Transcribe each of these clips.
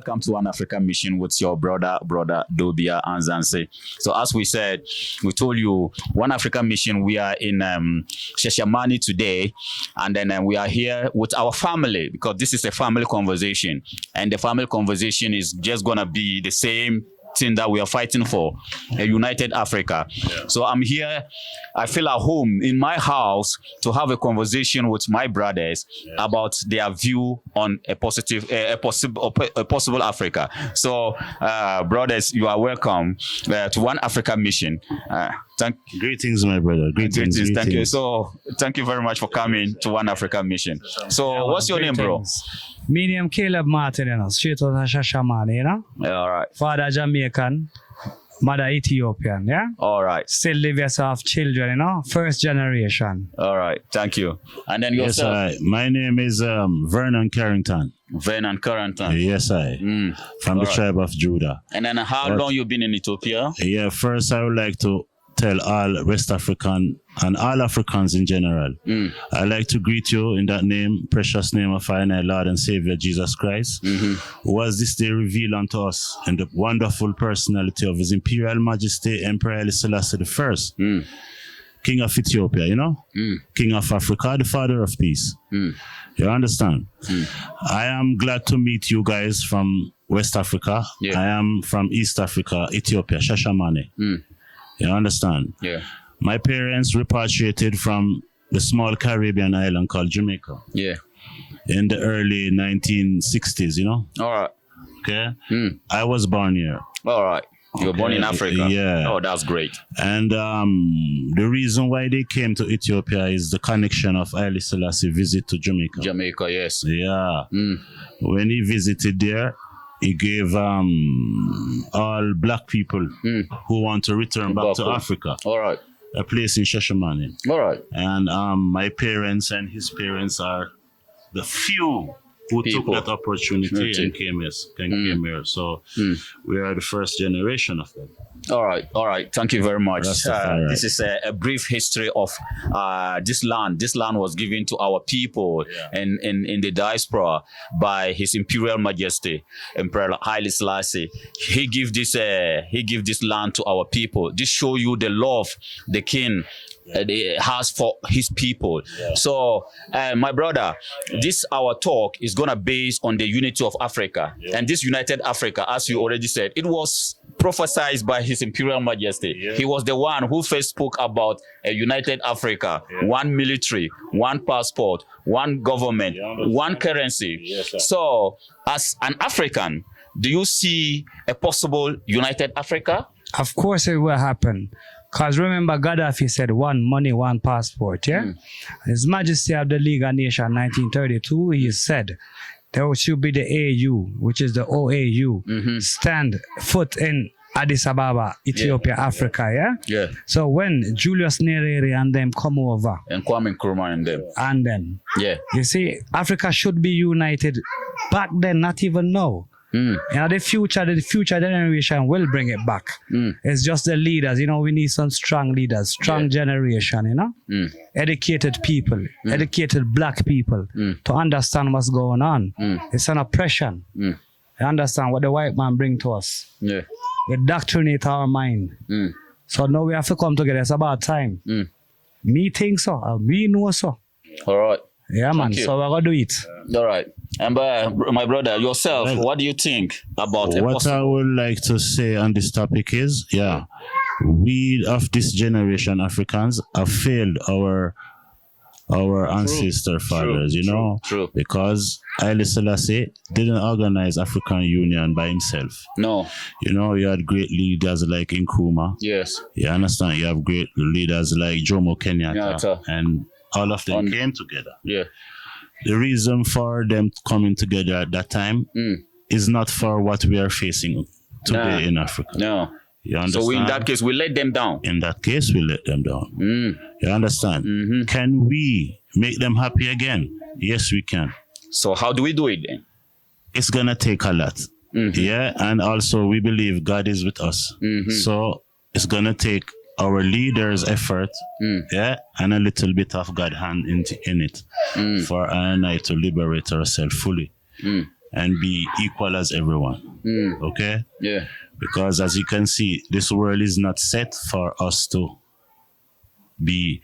welcome to One African Mission with your brother Dobia Anzanse. So as we said, we told you One African Mission, we are in SHESHIMANE today, and then we are here with our family because this is a family conversation, and the family conversation is just gonna be the same thing that we are fighting for, a united Africa. Yeah. So I'm here, I feel at home in my house to have a conversation with my brothers about their view on a possible Africa. So brothers, you are welcome to One African Mission. Greetings, my brother. Greetings. Thank you. So thank you very much for coming to One African Mission. So what's your name, bro? Me name Caleb Martin, straight out of SHESHIMANE, All right. Father Jamaican, mother Ethiopian, All right. Still live yourself, children, first generation. All right. Thank you. And then yourself? Yes, my name is Vernon Carrington. Vernon Carrington. Yes, from the tribe of Judah. And then how long you been in Ethiopia? Yeah, first I would like to tell all West African and all Africans in general. I like to greet you in that name, precious name of our Lord and Savior Jesus Christ, who was this day revealed unto us in the wonderful personality of His Imperial Majesty Emperor Haile Selassie I, King of Ethiopia, King of Africa, the Father of Peace. You understand? I am glad to meet you guys from West Africa. I am from East Africa, Ethiopia, SHESHIMANE. You understand? Yeah. My parents repatriated from the small Caribbean island called Jamaica. Yeah. In the early 1960s, All right. Okay. I was born here. All right. You were born in Africa. Yeah. Oh, that's great. And the reason why they came to Ethiopia is the connection of Haile Selassie visit to Jamaica. Jamaica, yes. Yeah. When he visited there, he gave all black people who want to return back to Africa All right. a place in SHESHIMANE. All right. And my parents and his parents are the few who took that opportunity and came here. So we are the first generation of them. All right. All right. Thank you very much. This is a brief history of this land. This land was given to our people in the diaspora by His Imperial Majesty, Emperor Haile Selassie. He give this land to our people. This show you the love the king has for his people. So my brother, this our talk is gonna base on the unity of Africa, and this united Africa, as you already said, it was prophesied by His Imperial Majesty. He was the one who first spoke about a united Africa, one military, one passport, one government, one currency. So as an African, do you see a possible united Africa? Of course it will happen. Because remember, Gaddafi said one money, one passport, His Majesty of the League of Nations 1932, he said there should be the AU, which is the OAU, stand foot in Addis Ababa, Ethiopia, Africa, So when Julius Nyerere and them come over, and Kwame Nkrumah and them, you see, Africa should be united back then, not even now. The future generation will bring it back. It's just the leaders, we need some strong leaders, strong generation, educated people, educated black people to understand what's going on. It's an oppression. You understand what the white man bring to us. They doctrinate our mind. So now we have to come together. It's about time. Me think so. We know so. All right. Yeah, man. So we're going to do it. All right. And my brother, yourself, what do you think about it? What I would like to say on this topic is, we of this generation, Africans, have failed our ancestor fathers, True. Because Haile Selassie didn't organize African Union by himself. No. You had great leaders like Nkrumah. Yes. You understand? You have great leaders like Jomo Kenyatta. And all of them came together. Yeah. The reason for them coming together at that time is not for what we are facing today in Africa. No. You understand? So in that case, we let them down. In that case, we let them down. You understand? Can we make them happy again? Yes, we can. So how do we do it then? It's going to take a lot. And also we believe God is with us. So it's going to take our leaders' effort, and a little bit of God hand in it for I to liberate ourselves fully. and be equal as everyone. Okay? Yeah. Because as you can see, this world is not set for us to be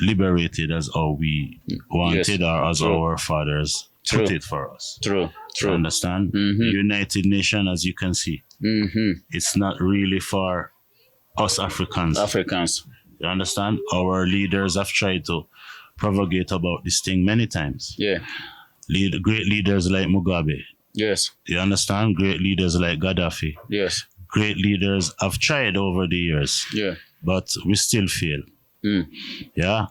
liberated as how we wanted or as our fathers put it for us. True. You understand? United Nation, as you can see, it's not really for us Africans. You understand? Our leaders have tried to propagate about this thing many times. Yeah. Great leaders like Mugabe. Yes. You understand? Great leaders like Gaddafi. Yes. Great leaders have tried over the years. Yeah. But we still fail. Yeah.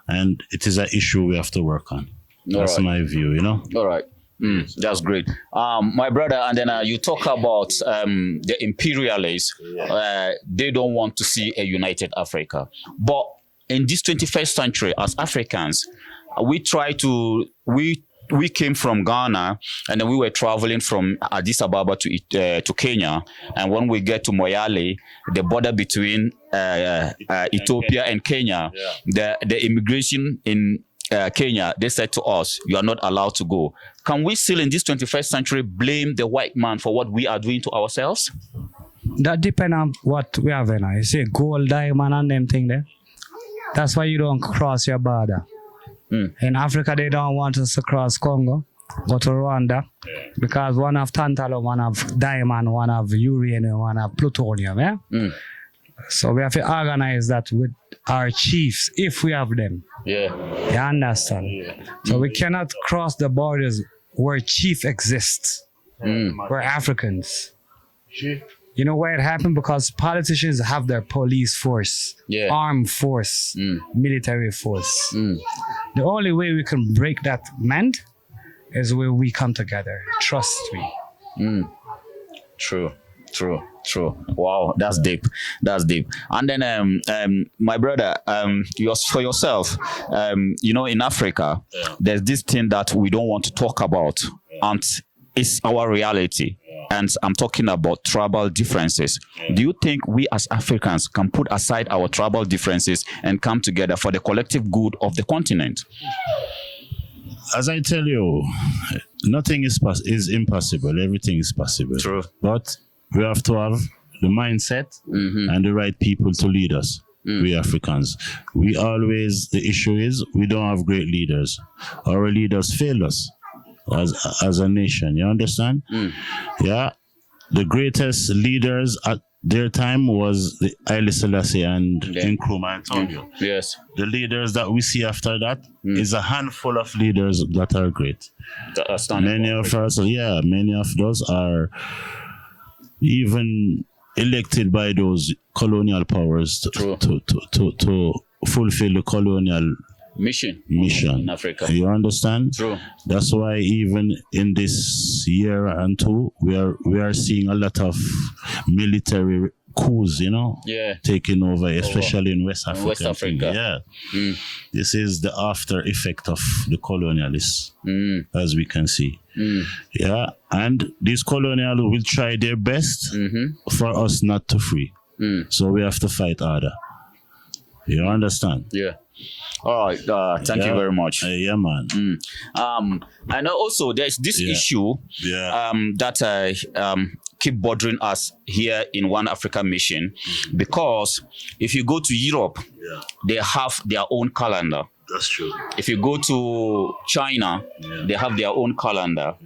And it is an issue we have to work on. That's my view, you know? All right. That's great. My brother, and then you talk about the imperialists. They don't want to see a united Africa. But in this 21st century, as Africans, we came from Ghana, and then we were traveling from Addis Ababa to Kenya. And when we get to Moyale, the border between Ethiopia and Kenya, the immigration in Kenya, they said to us, you are not allowed to go. Can we still in this 21st century blame the white man for what we are doing to ourselves? That depends on what we have now. You see gold, diamond and them thing there. That's why you don't cross your border. In Africa, they don't want us to cross Congo, go to Rwanda, because one have tantalum, one have diamond, one have uranium, one have plutonium. So we have to organize that with our chiefs, if we have them. Yeah. You understand? So we cannot cross the borders where chief exists. We're Africans. You know why it happened? Because politicians have their police force, armed force, military force. The only way we can break that mend is when we come together. Trust me. True. Wow, that's deep. And then, my brother, for yourself, in Africa, there's this thing that we don't want to talk about, and it's our reality. And I'm talking about tribal differences. Do you think we as Africans can put aside our tribal differences and come together for the collective good of the continent? As I tell you, nothing is impossible. Everything is possible. True. But we have to have the mindset and the right people to lead us. We Africans. The issue is we don't have great leaders. Our leaders failed us as a nation. You understand? Yeah. The greatest leaders at their time was the Haile Selassie and Nkrumah and Tonyo. Yes. The leaders that we see after that is a handful of leaders that are great. Many of those are even elected by those colonial powers to fulfill the colonial mission in Africa. You understand? True. That's why even in this year and two, we are seeing a lot of military coups, taking over, especially in West Africa. This is the after effect of the colonialists, as we can see. And these colonials will try their best for us not to free. So we have to fight harder. You understand? Yeah. All right. Thank you very much. Yeah, man. And also there's this issue that keep bothering us here in One Africa Mission, because if you go to Europe, they have their own calendar. That's true. If you go to China, they have their own calendar.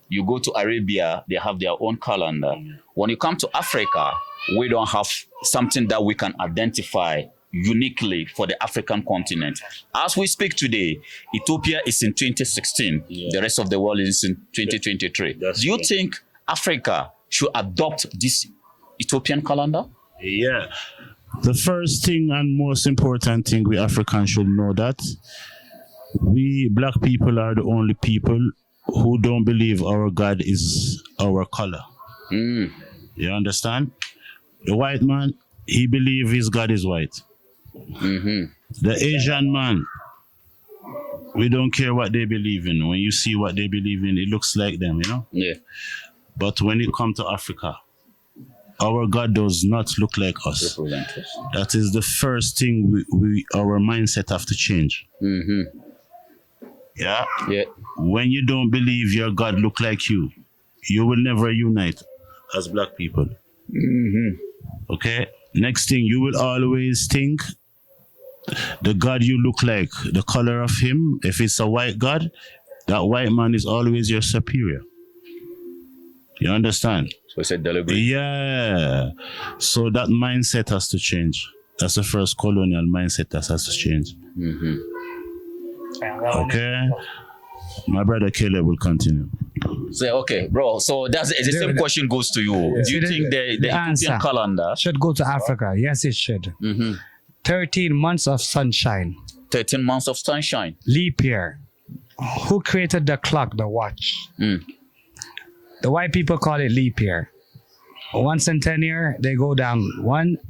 You go to Arabia, they have their own calendar. When you come to Africa, we don't have something that we can identify uniquely for the African continent. As we speak today, Ethiopia is in 2016. The rest of the world is in 2023. Do you think Africa should adopt this Ethiopian calendar? Yeah. The first thing and most important thing we Africans should know that we black people are the only people who don't believe our God is our color. You understand? The white man, he believes his God is white. The Asian man, we don't care what they believe in. When you see what they believe in, it looks like them, Yeah. But when it comes to Africa, our God does not look like us. That is the first thing our mindset have to change. Yeah. Yeah. When you don't believe your God look like you will never unite as black people. Okay? Next thing, you will always think the God you look like, the color of him, if it's a white God, that white man is always your superior. You understand? So it's a deliberate. Yeah. So that mindset has to change. That's the first colonial mindset that has to change. Okay? My brother Caleb will continue. So, okay, bro. So that's the same question goes to you. Do you think the Ethiopian calendar should go to Africa? Yes, it should. 13 months of sunshine. 13 months of sunshine. Leap year. Who created the clock, the watch? The white people call it leap year. Once in 10 years, they go down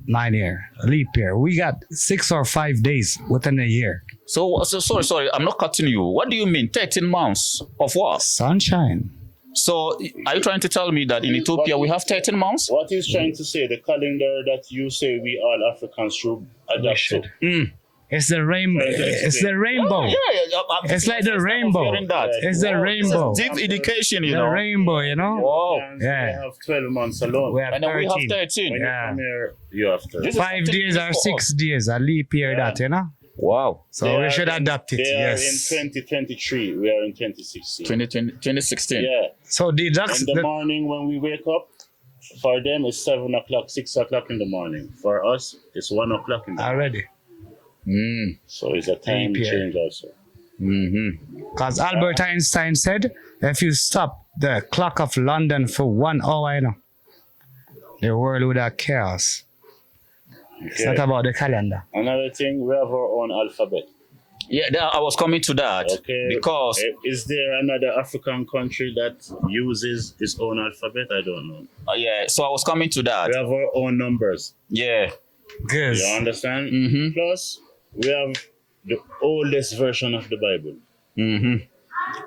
9 year. Leap year. We got 6 or 5 days within a year. So sorry, I'm not cutting you. What do you mean 13 months of what? Sunshine. So are you trying to tell me that in Ethiopia we have 13 months? What he's trying to say, the calendar that you say we all Africans should adapt to. It's the rainbow. It's the rainbow. It's like the rainbow. It's the rainbow. Deep education, you know. The rainbow, you know. Wow. Yeah. We have 12 months alone. We have And then we have 13. 13. When you come here, you have 13. 5 days or 6 days, a leap year that, you know. Wow. So we should adapt it. They Yes. are in 2023. We are in 2016. 2016. Yeah. So the ducks. In the morning when we wake up, for them it's 7 o'clock, 6 o'clock in the morning. For us, it's 1 o'clock in the morning. Already. So it's a time change also. Because Albert Einstein said, if you stop the clock of London for 1 hour, you know, the world would have chaos. It's not about the calendar. Another thing, we have our own alphabet. Yeah, I was coming to that. Okay. Because Is there another African country that uses its own alphabet? I don't know. yeah, so I was coming to that. We have our own numbers. Yeah. Good. You understand? Plus, we have the oldest version of the Bible.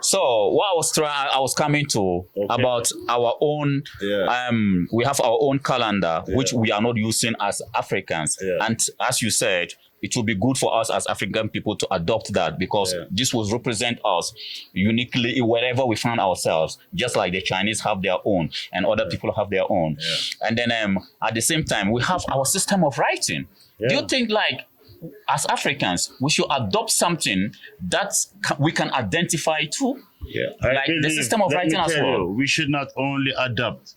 So what I was coming to about our own we have our own calendar which we are not using as Africans, and as you said, it will be good for us as African people to adopt that, because this will represent us uniquely wherever we find ourselves, just like the Chinese have their own and other people have their own. And then at the same time, we have our system of writing. Do you think, like, as Africans, we should adopt something that we can identify to? Yeah, like the system of writing as well. We should not only adopt.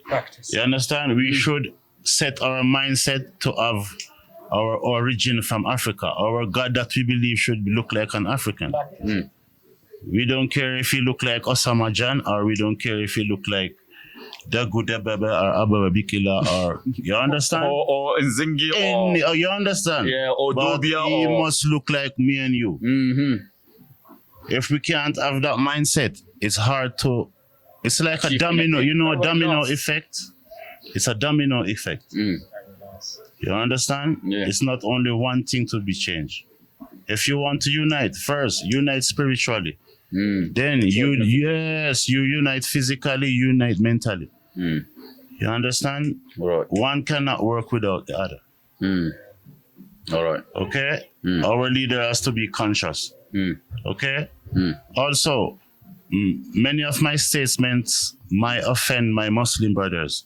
Practice. You understand? We should set our mindset to have our origin from Africa. Our God that we believe should look like an African. We don't care if he look like Osama Jan, or we don't care if he look like Dagu Debebe or Ababa Bikila, or you understand? or Nzingi, or you understand? Yeah, or but Dobia, he or must look like me and you. If we can't have that mindset, it's hard to. It's like a domino. You know, a domino effect. It's a domino effect. You understand? Yeah. It's not only one thing to be changed. If you want to unite, first unite spiritually. Then you unite physically, unite mentally. You understand? Right. One cannot work without the other. All right. Okay? Our leader has to be conscious. Okay? Also, many of my statements might offend my Muslim brothers.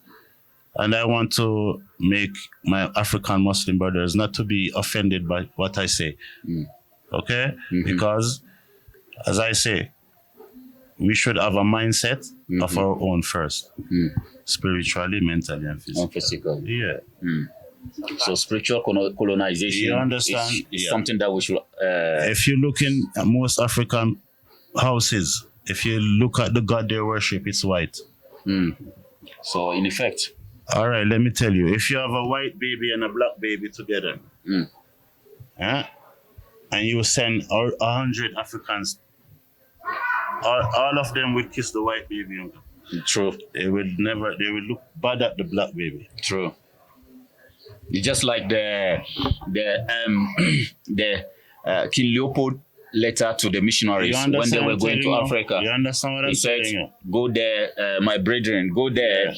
And I want to make my African Muslim brothers not to be offended by what I say. Okay? Because, as I say, we should have a mindset of our own first. Spiritually, mentally, and physically. Yeah. So spiritual colonization You understand? is something that we should... If you look in most African houses, if you look at the God they worship, it's white. So in effect... All right, let me tell you. If you have a white baby and a black baby together, and you send 100 Africans, all of them will kiss the white baby. True. They will look bad at the black baby. True. It's just like the King Leopold letter to the missionaries when they were going to Africa. You understand what I'm saying? He said, go there, my brethren, go there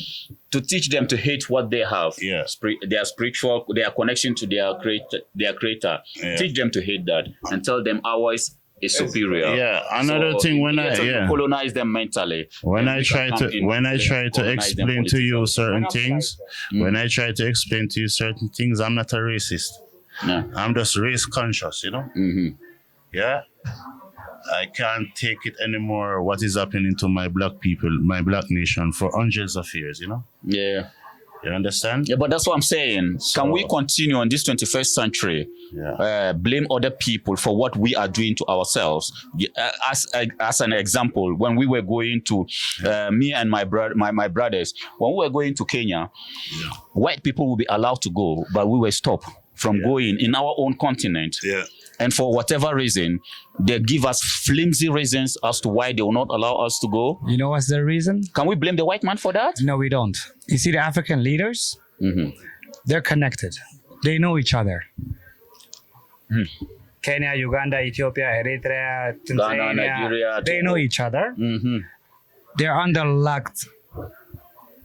to teach them to hate what they have. Yeah. Their spiritual, their connection to their creator. Yeah. Teach them to hate that and tell them ours is superior. Yeah, another thing when I colonize them mentally. When I try to explain to you certain things, I'm not a racist. No. I'm just race conscious, you know. Yeah, I can't take it anymore. What is happening to my black people, my black nation, for hundreds of years, you know. Yeah. You understand? Yeah, but that's what I'm saying. Can we continue in this 21st century, blame other people for what we are doing to ourselves? As an example, when we were going to, me and my brothers, when we were going to Kenya, white people will be allowed to go, but we were stopped from going in our own continent. Yeah. And for whatever reason, they give us flimsy reasons as to why they will not allow us to go. You know what's the reason? Can we blame the white man for that? No, we don't. You see, the African leaders, they're connected. They know each other. Kenya, Uganda, Ethiopia, Eritrea, Tanzania, Ghana, Nigeria, they know each other. They're under locked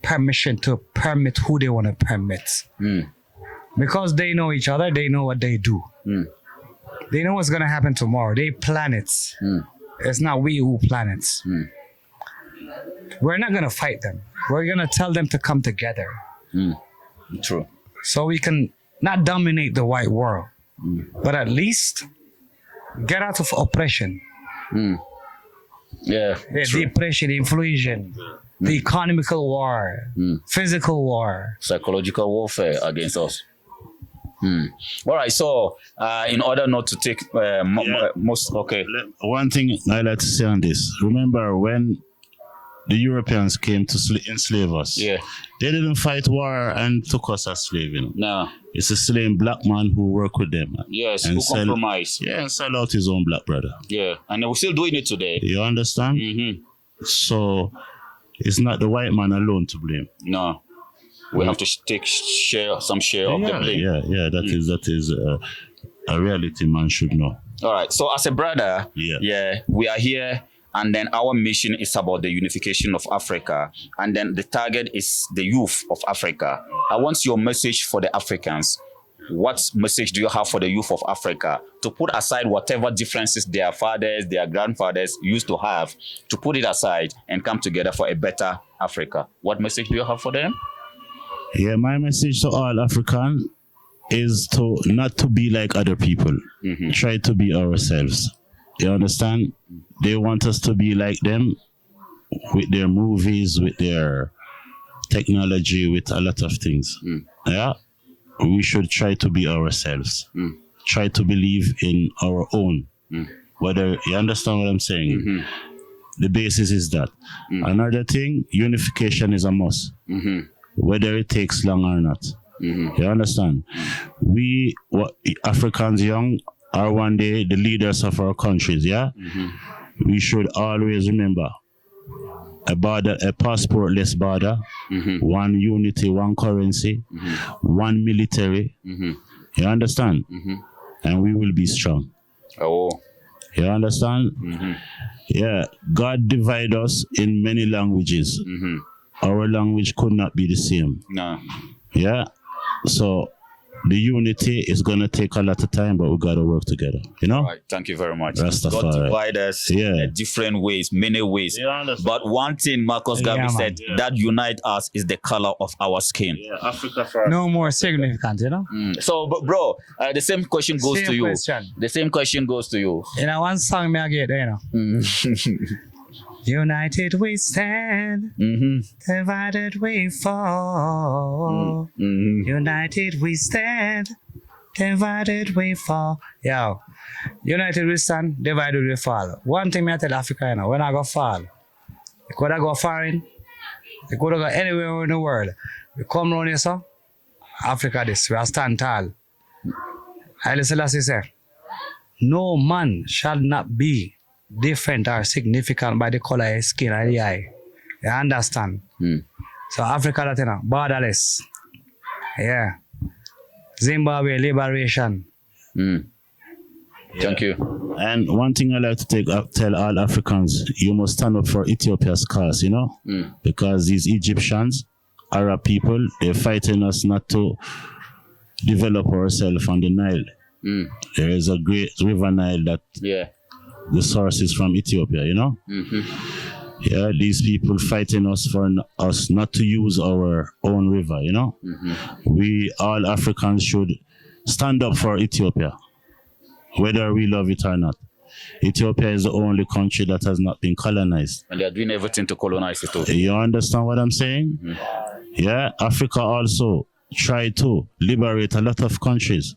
permission to permit who they want to permit. Because they know each other, they know what they do. They know what's going to happen tomorrow. They plan it. It's not we who plan it. We're not going to fight them. We're going to tell them to come together. True. So we can not dominate the white world, but at least get out of oppression. Yeah. The oppression, the inflation, the economical war, physical war. Psychological warfare against us. All right, so in order not to take most, okay. One thing I like to say on this, remember when the Europeans came to enslave us, they didn't fight war and took us as slaves, you know. No. It's a slave black man who worked with them. Yes, who compromised. Yeah, and sell out his own black brother. Yeah, and we're still doing it today. You understand? So it's not the white man alone to blame. No. We have to take some share of the blame. Yeah, that is a reality man should know. All right. So as a brother, we are here, and then our mission is about the unification of Africa, and then the target is the youth of Africa. I want your message for the Africans. What message do you have for the youth of Africa to put aside whatever differences their fathers, their grandfathers used to have, to put it aside and come together for a better Africa? What message do you have for them? Yeah, my message to all Africans is to not to be like other people. Try to be ourselves. You understand? They want us to be like them with their movies, with their technology, with a lot of things. Yeah, we should try to be ourselves. Try to believe in our own. Whether you understand what I'm saying? The basis is that. Another thing, unification is a must. Whether it takes long or not. You understand? We, Africans young, are one day the leaders of our countries, yeah? We should always remember a passportless border, one unity, one currency, one military. You understand? And we will be strong. Oh. You understand? Yeah, God divide us in many languages. Our language could not be the same. No. Yeah. So the unity is going to take a lot of time, but we got to work together. You know? Right. Thank you very much. Rastafari. God divide us in different ways, many ways. But one thing Marcus Garvey said, that unite us is the color of our skin. Yeah, Africa first. No more significant, you know? So, bro, the same question goes to you. Question. The same question goes to you. You know, one song me I get, you know? United we stand, divided we fall. United we stand, divided we fall. Yo, united we stand, divided we fall. One thing I tell Africa, you know, when I go fall, you could go foreign, you could go anywhere in the world. You come around here, so Africa this, we are stand tall. Haile Selassie say, no man shall not be different or significant by the color of his skin or the eye. You understand? So Africa, that, you know, borderless. Yeah. Zimbabwe liberation. Thank you. And one thing I like to tell all Africans, you must stand up for Ethiopia's cause, you know? Because these Egyptians, Arab people, they're fighting us not to develop ourselves on the Nile. There is a great river Nile that the sources from Ethiopia, you know? Yeah, these people fighting us for us not to use our own river, you know? We, all Africans, should stand up for Ethiopia, whether we love it or not. Ethiopia is the only country that has not been colonized. And they are doing everything to colonize Ethiopia. You understand what I'm saying? Yeah, Africa also tried to liberate a lot of countries.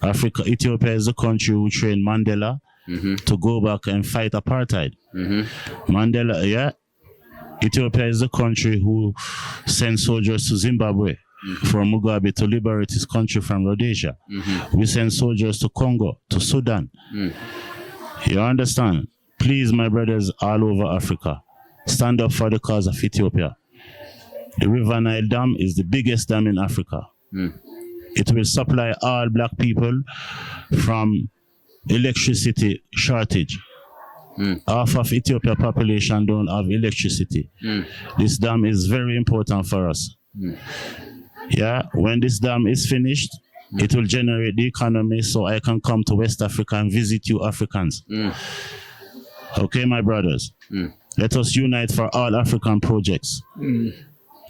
Ethiopia is the country who trained Mandela to go back and fight apartheid. Mandela, yeah. Ethiopia is the country who sent soldiers to Zimbabwe for Mugabe to liberate his country from Rhodesia. We send soldiers to Congo, to Sudan. You understand? Please, my brothers all over Africa, stand up for the cause of Ethiopia. The River Nile Dam is the biggest dam in Africa. It will supply all black people from electricity shortage. Half of Ethiopia population don't have electricity. This dam is very important for us. Yeah, when this dam is finished, it will generate the economy so I can come to West Africa and visit you Africans. Okay, my brothers. Let us unite for all African projects.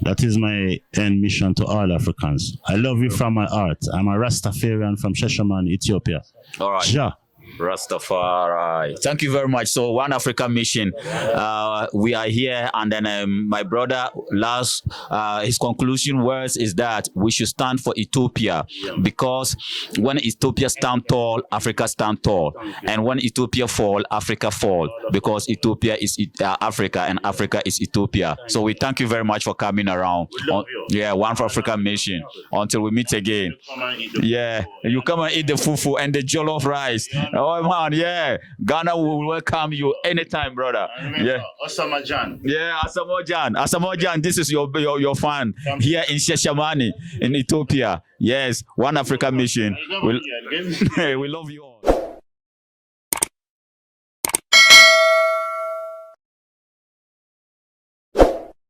That is my end mission to all Africans. I love you from my heart. I'm a Rastafarian from SHESHIMANE, Ethiopia. All right. Ja. Rastafari. Thank you very much. So One Africa Mission, we are here, and then my brother last his conclusion words is that we should stand for Ethiopia, because when Ethiopia stand tall, Africa stand tall, and when Ethiopia fall, Africa fall, because Ethiopia is Africa and Africa is Ethiopia. So we thank you very much for coming around. Yeah, One for Africa Mission. Until we meet again. Yeah, you come and eat the fufu and the jollof rice. Oh man, yeah. Ghana will welcome you anytime, brother. Yeah. Osamajan. Yeah, Asamojan. Asamojan, this is your fan here in SHESHIMANE in Ethiopia. Yes, One Africa Mission. We love you all.